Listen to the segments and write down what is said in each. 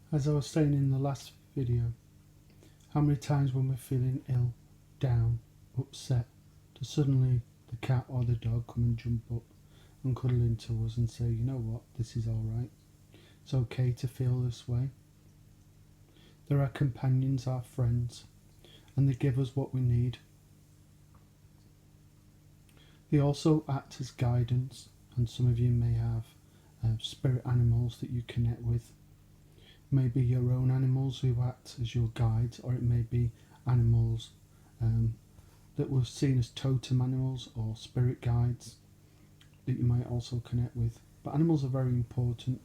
As I was saying in the last video, how many times when we're feeling ill, down, upset, does suddenly the cat or the dog come and jump up and cuddle into us and say, you know what, this is alright. It's okay to feel this way. They're our companions, our friends, and they give us what we need. They also act as guidance, and some of you may have spirit animals that you connect with. Maybe your own animals who act as your guides, or it may be animals that were seen as totem animals or spirit guides that you might also connect with. But animals are very important,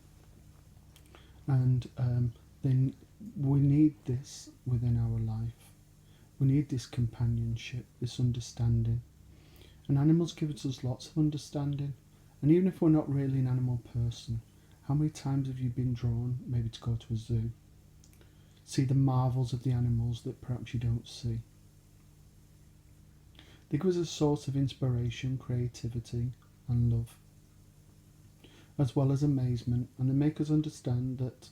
and then we need this within our life. We need this companionship, this understanding. And animals give us lots of understanding. And even if we're not really an animal person, how many times have you been drawn maybe to go to a zoo? See the marvels of the animals that perhaps you don't see. They give us a source of inspiration, creativity and love, as well as amazement, and they make us understand that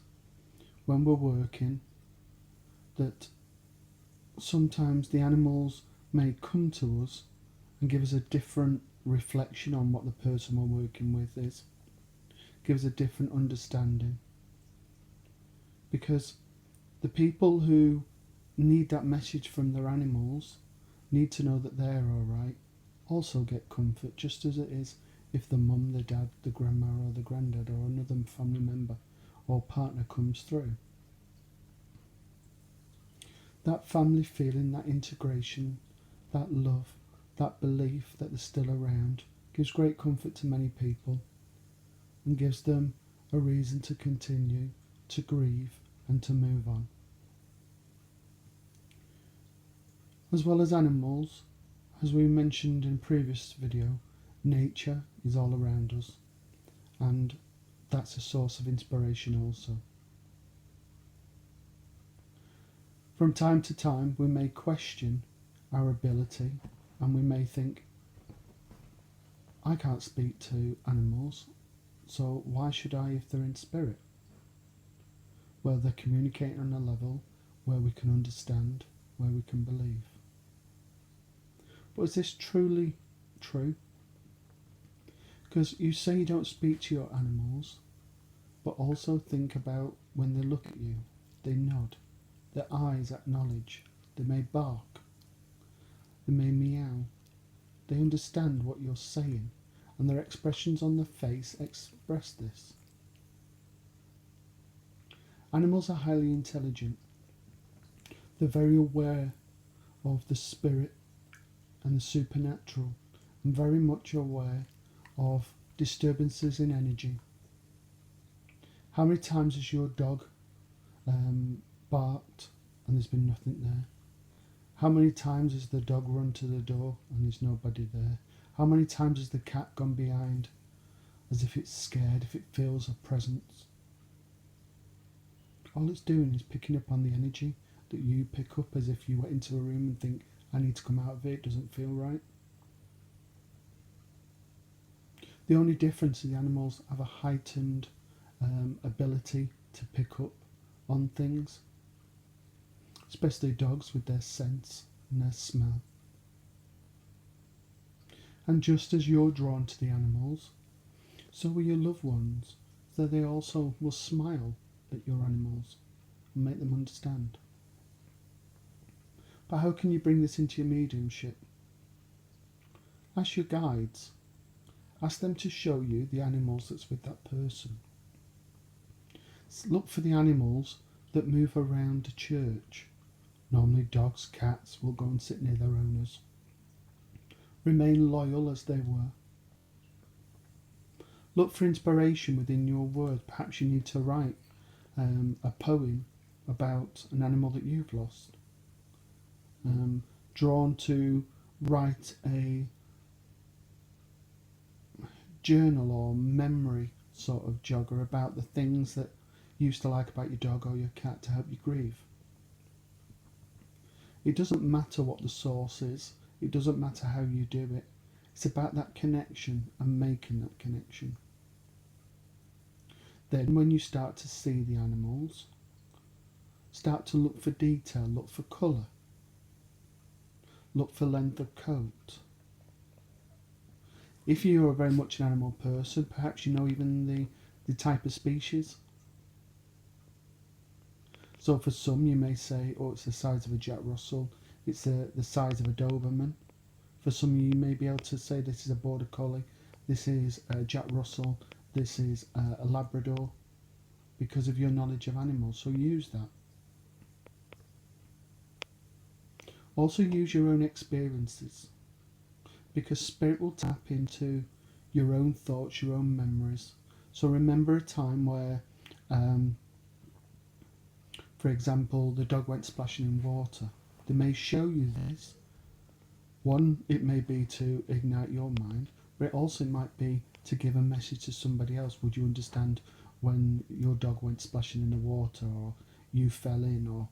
when we're working, that sometimes the animals may come to us and give us a different reflection on what the person we're working with is. Give us a different understanding. Because the people who need that message from their animals need to know that they're alright, also get comfort, just as it is if the mum, the dad, the grandma or the granddad or another family member or partner comes through. That family feeling, that integration, that love, that belief that they're still around gives great comfort to many people and gives them a reason to continue, to grieve and to move on. As well as animals, as we mentioned in previous video, nature is all around us, and that's a source of inspiration also. From time to time we may question our ability, and we may think, I can't speak to animals, so why should I if they're in spirit? Well, they're communicating on a level where we can understand, where we can believe. But is this truly true? Because you say you don't speak to your animals, but also think about when they look at you, they nod, their eyes acknowledge, they may bark, they may meow, they understand what you're saying, and their expressions on their face express this. Animals are highly intelligent. They're very aware of the spirit and the supernatural, and very much aware of disturbances in energy. How many times has your dog barked and there's been nothing there? How many times has the dog run to the door and there's nobody there? How many times has the cat gone behind as if it's scared, if it feels a presence? All it's doing is picking up on the energy that you pick up, as if you went into a room and think, I need to come out of it, it doesn't feel right. The only difference is the animals have a heightened ability to pick up on things, especially dogs with their sense and their smell. And just as you're drawn to the animals, so will your loved ones, so they also will smile at your animals and make them understand. But how can you bring this into your mediumship? Ask your guides. Ask them to show you the animals that's with that person. Look for the animals that move around a church. Normally dogs, cats will go and sit near their owners. Remain loyal as they were. Look for inspiration within your word. Perhaps you need to write a poem about an animal that you've lost. Drawn to write a journal or memory sort of jogger about the things that you used to like about your dog or your cat to help you grieve. It doesn't matter what the source is, it doesn't matter how you do it. It's about that connection and making that connection. Then when you start to see the animals, Start to look for detail, look for colour, look for length of coat. If you are very much an animal person, perhaps you know even the type of species. So for some you may say, oh, it's the size of a Jack Russell, it's the size of a Doberman. For some you may be able to say this is a Border Collie, this is a Jack Russell, this is a Labrador, because of your knowledge of animals, so use that. Also use your own experiences, because spirit will tap into your own thoughts, your own memories. So remember a time where, for example, the dog went splashing in water. They may show you this. One, it may be to ignite your mind, but it also might be to give a message to somebody else. Would you understand when your dog went splashing in the water, or you fell in, or